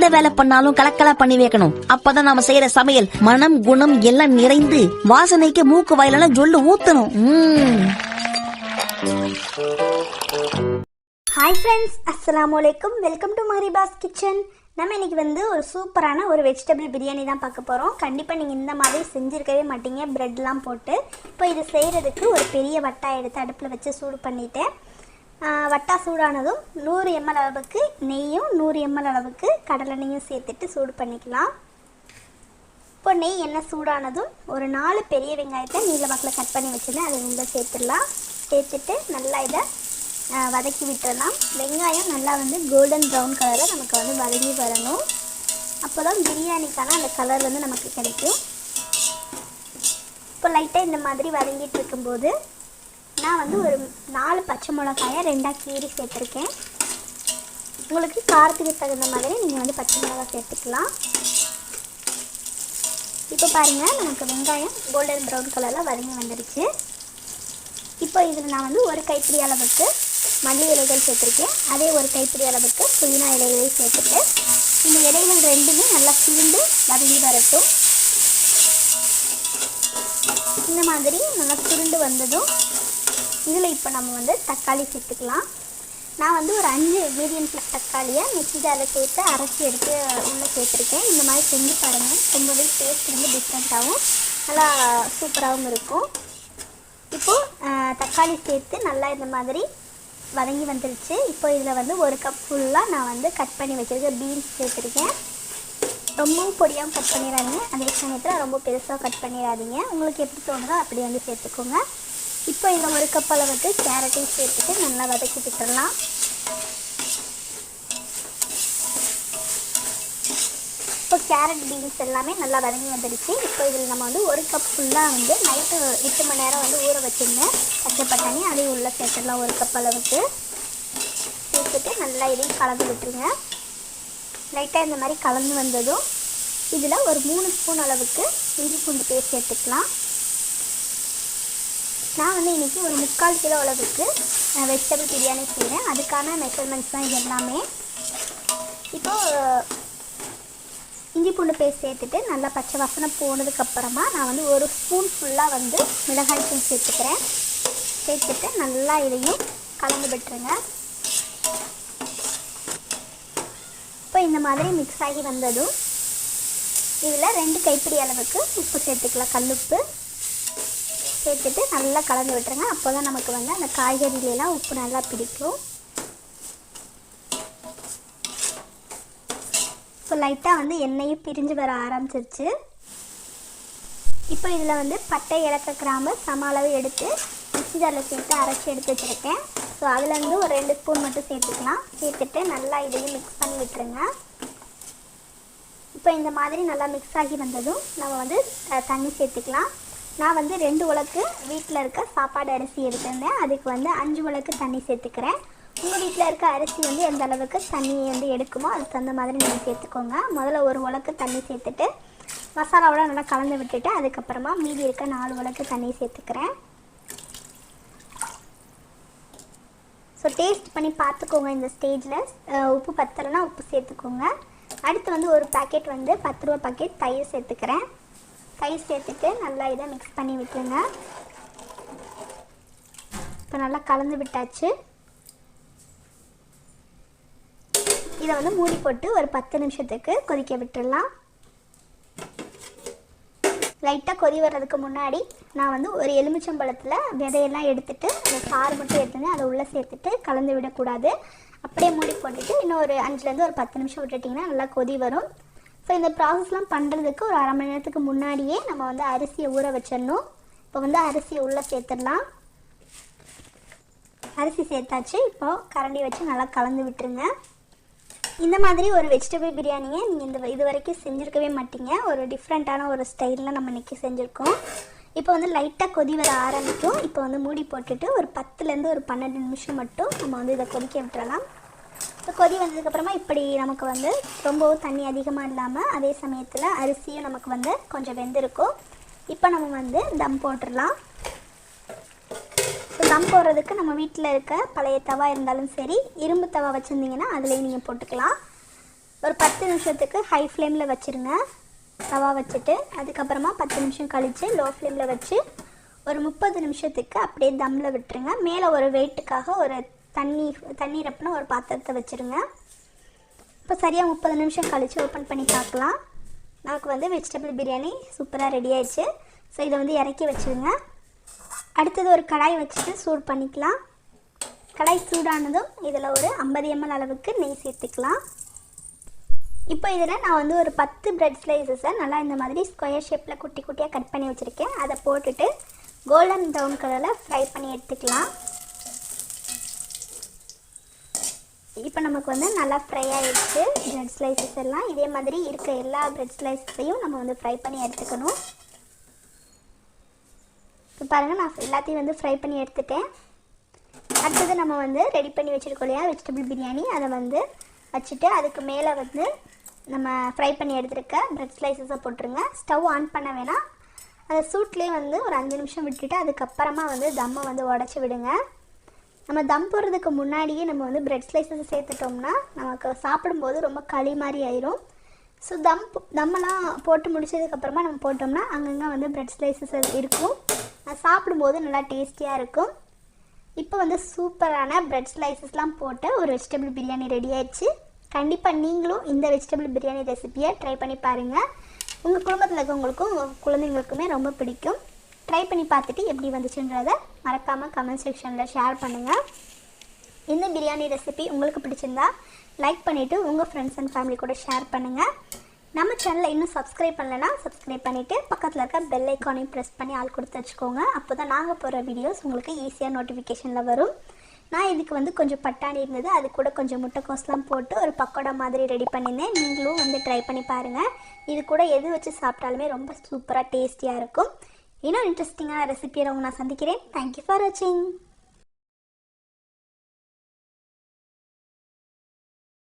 எந்த வேலை பண்ணாலும் கலக்கலா பண்ணி வைக்கணும். அப்பதான் நாம செய்யற சமையல் மனம் குணம் எல்லாம் நிறைந்து வாசனைக்கு மூக்கு வாயிலான ஜொல்லு ஊத்தணும். ஹாய் ஃப்ரெண்ட்ஸ், அஸ்ஸலாமு அலைக்கும். Welcome to Mariba's kitchen. நம்ம இன்றைக்கி ஒரு சூப்பரான ஒரு வெஜிடபிள் பிரியாணி தான் பார்க்க போகிறோம். கண்டிப்பாக நீங்கள் இந்த மாதிரி செஞ்சுருக்கவே மாட்டீங்க, ப்ரெட்லாம் போட்டு. இப்போ இது செய்கிறதுக்கு ஒரு பெரிய வட்டா எடுத்து அடுப்பில் வச்சு சூடு பண்ணிவிட்டேன். வட்டா சூடானதும் 100 ml அளவுக்கு நெய்யும் 100 ml அளவுக்கு கடலெண்ணெயும் சேர்த்துட்டு சூடு பண்ணிக்கலாம். இப்போ நெய் எண்ணெய் சூடானதும் ஒரு 4 பெரிய வெங்காயத்தை நீல வாக்கில் கட் பண்ணி வச்சுருந்தேன், அதை உள்ள சேர்த்துடலாம். சேர்த்துட்டு நல்லா இதை வதக்கி விட்டுடலாம். வெங்காயம் நல்லா கோல்டன் ப்ரௌன் கலரில் நமக்கு வதங்கி வரணும். அப்போ தான் பிரியாணிக்கான அந்த கலர் நமக்கு கிடைக்கும். இப்போ லைட்டாக இந்த மாதிரி வதங்கிட்டு இருக்கும்போது நான் ஒரு 4 பச்சை மிளகாயை 2ஆக கீறி சேர்த்துருக்கேன். உங்களுக்கு காரத்துக்கு தகுந்த மாதிரி நீங்கள் பச்சை மிளகாய் சேர்த்துக்கலாம். இப்போ பாருங்கள், நமக்கு வெங்காயம் கோல்டன் ப்ரௌன் கலரில் வதங்கி வந்துடுச்சு. இப்போ இதில் நான் ஒரு கைப்பிடி அளவுக்கு மல்லி இலைகள் சேர்த்துருக்கேன். அதே ஒரு கைப்பிடி அளவுக்கு புதினா இலைகளை சேர்த்துட்டு இந்த இலைகள் ரெண்டுமே நல்லா சுருண்டு வதங்கி வரட்டும். இந்த மாதிரி நல்லா சுருண்டு வந்ததும் இதில் இப்போ நம்ம தக்காளி சேர்த்துக்கலாம். நான் ஒரு 5 மீடியம் சைஸ் தக்காளியை மிக்ஸி ஜாரில் சேர்த்து அரைச்சி எடுத்து உள்ளே சேர்த்துருக்கேன். இந்த மாதிரி செஞ்சு பாருங்கள், ரொம்பவே டேஸ்ட் டிஃப்ரெண்ட்டாகவும் நல்லா சூப்பராகவும் இருக்கும். இப்போது தக்காளி சேர்த்து நல்லா இந்த மாதிரி வதங்கி வந்துடுச்சு. இப்போ இதில் 1 கப் ஃபுல்லாக நான் கட் பண்ணி வச்சுருக்க பீன்ஸ் சேர்த்துருக்கேன். ரொம்பவும் பொடியாகவும் கட் பண்ணிடாதீங்க, அதே சமயத்தில் ரொம்ப பெருசாக கட் பண்ணிடாதீங்க. உங்களுக்கு எப்படி தோணுதோ அப்படி சேர்த்துக்கோங்க. இப்போ இதில் 1 கப் அளவுக்கு கேரட்டையும் சேர்த்துட்டு நல்லா வதக்கி விட்டுடலாம். இப்போ கேரட் பீன்ஸ் எல்லாமே நல்லா வதங்கி வந்துடுச்சு. இப்போ இதில் நம்ம 1 கப் ஃபுல்லாக நைட்டு 8 மணி நேரம் ஊற வச்சுருந்தேன் பச்சை பட்டாணி, அதையும் உள்ளே சேர்த்துடலாம். 1 கப் அளவுக்கு சேர்த்துட்டு நல்லா இதையும் கலந்து விட்டுருங்க. லைட்டாக இந்த மாதிரி கலந்து வந்ததும் இதில் ஒரு 3 ஸ்பூன் அளவுக்கு இஞ்சி பூண்டு பேஸ்ட் சேர்த்துக்கலாம். நான் இன்றைக்கி ஒரு 3/4 கிலோ அளவுக்கு வெஜிடபிள் பிரியாணி செய்கிறேன். அதுக்கான மெஷர்மெண்ட்ஸ் தான் இது எல்லாமே. இப்போது இஞ்சி பூண்டு பேஸ்ட் சேர்த்துட்டு நல்லா பச்சை வாசனை போனதுக்கப்புறமா நான் 1 ஸ்பூன் ஃபுல்லாக மிளகாய் தூள் சேர்த்துக்கிறேன். சேர்த்துட்டு நல்லா இதையும் கலந்து விட்டுருங்க. இப்போ இந்த மாதிரி மிக்ஸ் ஆகி வந்ததும் இதில் 2 கைப்பிடி அளவுக்கு உப்பு சேர்த்துக்கலாம், கல்லுப்பு சேர்த்துட்டு நல்லா கலந்து விட்டுருங்க. அப்போ தான் நமக்கு அந்த காய்கறியிலலாம் உப்பு நல்லா பிடிக்கும். இப்போ லைட்டாக எண்ணெயும் பிரிஞ்சு வர ஆரம்பிச்சிருச்சு. இப்போ இதில் பட்டை ஏலக்காய் கிராம்பு சம அளவு எடுத்து மிக்ஸி ஜாரில் சேர்த்து அரைச்சி எடுத்து வச்சுருக்கேன். ஸோ அதுலேருந்து ஒரு 2 ஸ்பூன் மட்டும் சேர்த்துக்கலாம். சேர்த்துட்டு நல்லா இதையும் மிக்ஸ் பண்ணி விட்டுருங்க. இப்போ இந்த மாதிரி நல்லா மிக்ஸ் ஆகி வந்ததும் நம்ம தண்ணி சேர்த்துக்கலாம். நான் 2 உலக்கு வீட்டில் இருக்க சாப்பாடு அரிசி எடுத்திருந்தேன். அதுக்கு 5 உலக்கு தண்ணி சேர்த்துக்கிறேன். உங்கள் வீட்டில் இருக்க அரிசி எந்த அளவுக்கு தண்ணி எடுக்குமோ அதுக்கு தகுந்த மாதிரி நீங்கள் சேர்த்துக்கோங்க. முதல்ல 1 உலக்கு தண்ணி சேர்த்துட்டு மசாலாவோட நல்லா கலந்து விட்டுட்டு அதுக்கப்புறமா மீதி இருக்க 4 உலக்கு தண்ணி சேர்த்துக்கிறேன். ஸோ டேஸ்ட் பண்ணி பார்த்துக்கோங்க. இந்த ஸ்டேஜில் உப்பு பத்தலைன்னா உப்பு சேர்த்துக்கோங்க. அடுத்து ஒரு பாக்கெட் 10 ரூபா பாக்கெட் தயிர் சேர்த்துக்கிறேன். தயிர் சேர்த்துட்டு நல்லா இதை மிக்ஸ் பண்ணி விட்டுருங்க. இப்போ நல்லா கலந்து விட்டாச்சு. இதை மூடி போட்டு ஒரு 10 நிமிஷத்துக்கு கொதிக்க விட்டுடலாம். லைட்டாக கொதி வர்றதுக்கு முன்னாடி நான் ஒரு எலுமிச்சம்பழத்தில் விதையெல்லாம் எடுத்துகிட்டு அந்த சாறு மட்டும் எடுத்துன்னு அதை உள்ளே சேர்த்துட்டு கலந்து விடக்கூடாது. அப்படியே மூடி போட்டுட்டு இன்னும் ஒரு 5லேருந்து ஒரு 10 நிமிஷம் விட்டுட்டிங்கன்னா நல்லா கொதி வரும். ஸோ இந்த ப்ராசஸ்லாம் பண்ணுறதுக்கு ஒரு அரை மணி நேரத்துக்கு முன்னாடியே நம்ம அரிசியை ஊற வச்சிடணும். இப்போ அரிசியை உள்ளே சேர்த்துடலாம். அரிசி சேர்த்தாச்சு. இப்போது கரண்டி வச்சு நல்லா கலந்து விட்டுருங்க. இந்த மாதிரி ஒரு வெஜிடபிள் பிரியாணியை நீங்கள் இது வரைக்கும் செஞ்சுருக்கவே மாட்டீங்க. ஒரு டிஃப்ரெண்ட்டான ஒரு ஸ்டைலில் நம்ம இன்றைக்கி செஞ்சுருக்கோம். இப்போ லைட்டாக கொதி வர ஆரம்பிக்கும். இப்போ மூடி போட்டுட்டு ஒரு 10லேருந்து ஒரு 12 நிமிஷம் மட்டும் நம்ம இதை கொதிக்க விட்டுறலாம். இப்போ கொதி வந்ததுக்கப்புறமா இப்படி நமக்கு ரொம்பவும் தண்ணி அதிகமாக இல்லாமல் அதே சமயத்தில் அரிசியும் நமக்கு கொஞ்சம் வெந்திருக்கும். இப்போ நம்ம தம் போட்டுடலாம். தம் போடுறதுக்கு நம்ம வீட்டில் இருக்க பழைய தவா இருந்தாலும் சரி, இரும்பு தவா வச்சுருந்தீங்கன்னா அதுலேயும் நீங்கள் போட்டுக்கலாம். ஒரு 10 நிமிஷத்துக்கு ஹை ஃப்ளேமில் வச்சுருங்க. தவா வச்சுட்டு அதுக்கப்புறமா 10 நிமிஷம் கழித்து லோ ஃப்ளேமில் வச்சு ஒரு 30 நிமிஷத்துக்கு அப்படியே தம்மில் விட்டுருங்க. மேலே ஒரு வெயிட்டுக்காக ஒரு தண்ணீர் ரப்பின ஒரு பாத்திரத்தை வச்சுருங்க. இப்போ சரியாக 30 நிமிஷம் கழித்து ஓப்பன் பண்ணி பார்க்கலாம். நமக்கு வந்து வெஜிடபிள் பிரியாணி சூப்பராக ரெடி ஆயிடுச்சு. ஸோ இதை வந்து இறக்கி வச்சுருங்க. அடுத்தது ஒரு கடாய் வச்சுட்டு சூடு பண்ணிக்கலாம். கடாய் சூடானதும் இதில் ஒரு 50 ml அளவுக்கு நெய் சேர்த்துக்கலாம். இப்போ இதில் நான் வந்து ஒரு 10 பிரெட் ஸ்லைசஸை நல்லா இந்த மாதிரி ஸ்கொயர் ஷேப்பில் குட்டி குட்டியாக கட் பண்ணி வச்சுருக்கேன். அதை போட்டுட்டு கோல்டன் ப்ரௌன் கலரில் ஃப்ரை பண்ணி எடுத்துக்கலாம். இப்போ நமக்கு வந்து நல்லா ஃப்ரை ஆகிடுச்சு பிரெட் ஸ்லைசஸ் எல்லாம். இதே மாதிரி இருக்க எல்லா பிரெட் ஸ்லைசஸையும் நம்ம வந்து ஃப்ரை பண்ணி எடுத்துக்கணும். இப்போ பாருங்கள், நான் எல்லாத்தையும் வந்து ஃப்ரை பண்ணி எடுத்துட்டேன். அடுத்தது நம்ம வந்து ரெடி பண்ணி வச்சுருக்கோம் இல்லையா வெஜிடபிள் பிரியாணி, அதை வந்து வச்சுட்டு அதுக்கு மேலே வந்து நம்ம ஃப்ரை பண்ணி எடுத்துருக்க பிரெட் ஸ்லைசஸை போட்டுருங்க. ஸ்டவ் ஆன் பண்ண வேணாம். அந்த சூட்லேயே வந்து ஒரு 5 நிமிஷம் விட்டுட்டு அதுக்கப்புறமா வந்து தம்மை வந்து உடச்சி விடுங்க. நம்ம தம் போடுறதுக்கு முன்னாடியே நம்ம வந்து பிரெட் ஸ்லைசஸை சேர்த்துட்டோம்னா நமக்கு சாப்பிடும்போது ரொம்ப களி மாதிரி ஆயிரும். ஸோ தம்மெல்லாம் போட்டு முடிச்சதுக்கப்புறமா நம்ம போட்டோம்னா அங்கங்கே வந்து பிரெட் ஸ்லைசஸ் இருக்கும். சாப்பிடும்போது நல்லா டேஸ்டியாக இருக்கும். இப்போ வந்து சூப்பரான பிரெட் ஸ்லைசஸ்லாம் போட்டு ஒரு வெஜிடபிள் பிரியாணி ரெடி ஆயிடுச்சு. கண்டிப்பாக நீங்களும் இந்த வெஜிடபிள் பிரியாணி ரெசிபியை ட்ரை பண்ணி பாருங்கள். உங்கள் குடும்பத்தில் இருக்கவங்களுக்கும் உங்கள் குழந்தைங்களுக்குமே ரொம்ப பிடிக்கும். ட்ரை பண்ணி பார்த்துட்டு எப்படி வந்துச்சுன்றதை மறக்காமல் கமெண்ட் செக்ஷனில் ஷேர் பண்ணுங்கள். இந்த பிரியாணி ரெசிபி உங்களுக்கு பிடிச்சிருந்தா லைக் பண்ணிவிட்டு உங்கள் ஃப்ரெண்ட்ஸ் அண்ட் ஃபேமிலி கூட ஷேர் பண்ணுங்கள். நம்ம சேனலை இன்னும் சப்ஸ்கிரைப் பண்ணலைன்னா சப்ஸ்கிரைப் பண்ணிவிட்டு பக்கத்தில் இருக்க பெல் ஐக்கானையும் ப்ரெஸ் பண்ணி ஆள் கொடுத்து வச்சுக்கோங்க. அப்போ தான் நாங்கள் போகிற வீடியோஸ் உங்களுக்கு ஈஸியாக நோட்டிஃபிகேஷனில் வரும். நான் இதுக்கு வந்து கொஞ்சம் பட்டாணி இருந்தது, அது கூட கொஞ்சம் முட்டைக்கோஸ்லாம் போட்டு ஒரு பக்கோடா மாதிரி ரெடி பண்ணியிருந்தேன். நீங்களும் வந்து ட்ரை பண்ணி பாருங்கள். இது கூட எது வச்சு சாப்பிட்டாலுமே ரொம்ப சூப்பராக டேஸ்டியாக இருக்கும். இன்னும் இன்ட்ரெஸ்டிங்கான ரெசிபியை நான் சந்திக்கிறேன். தேங்க்யூ ஃபார் வாட்சிங்.